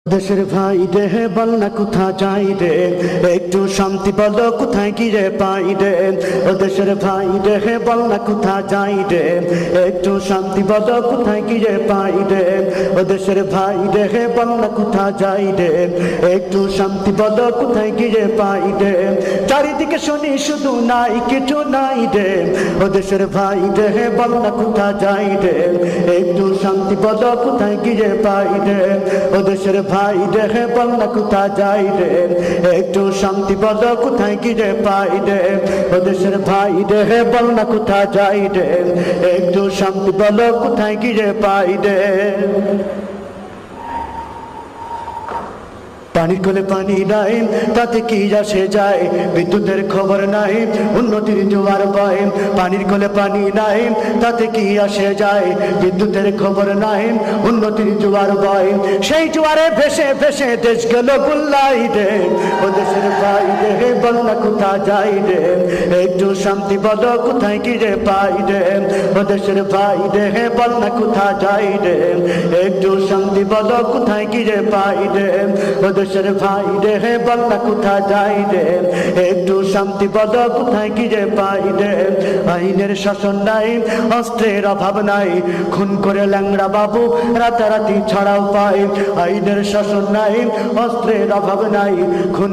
দেশের ভাই রে বল না কোথা যাই রে, একটু শান্তি বলো কোথায় কি রে পাই রে। ও দেশের ভাই রে বল না কোথা যাই রে, একটু শান্তি বলো কোথায় কি রে পাই রে। ও দেশের ভাই রে বল না কোথা যাই রে, একটু শান্তি বলো কোথায় কি রে পাই রে। চারিদিকে শুনি শুধু নাই কিছু নাই রে। ও দেশের ভাই রে বল না কোথা যাই রে, একটু শান্তি বলো কোথায় কি রে পাই রে। ও দেশের ভাই রে বল না কোথা যাই রে, একটু শান্তি বলো কোথায় কি রে পাই রে। ও দেশের ভাই রে বল না কোথা যাই রে, একটু শান্তি বলো কোথায় কি রে পাই রে। পানির কোলে পানি নাই তাতে কি আসে যায়, বিদ্যুতের খবর নাই উন্নতির জোয়ার বয়। পানির কোলে পানি নাই তাতে কি আসে যায়, বিদ্যুতের খবর নাই উন্নতির জোয়ার বয়। সেই জোয়ারে ভেসে ভেসে দেশ গেল গুল্লাই রে। ও দেশের ভাই রে বল না কোথা যাই রে, একটু শান্তি বলো কোথায় কি রে পাই রে। ও দেশের ভাই রে বল না কোথা যাই রে, একটু শান্তি বলো কোথায় কি রে পাই রে। ও দেশের ভাই রে বল না কোথা যাই রে, একটু শান্তি বলো কোথায় কি রে পাই রে। আইনের শাসন নাই, অস্ত্রের অভাব নাই, খুন করে ল্যাংড়া বাবু রাতারাতি ছড়াও পায়। আইনের শাসন নাই, অস্ত্রের অভাব নাই, খুন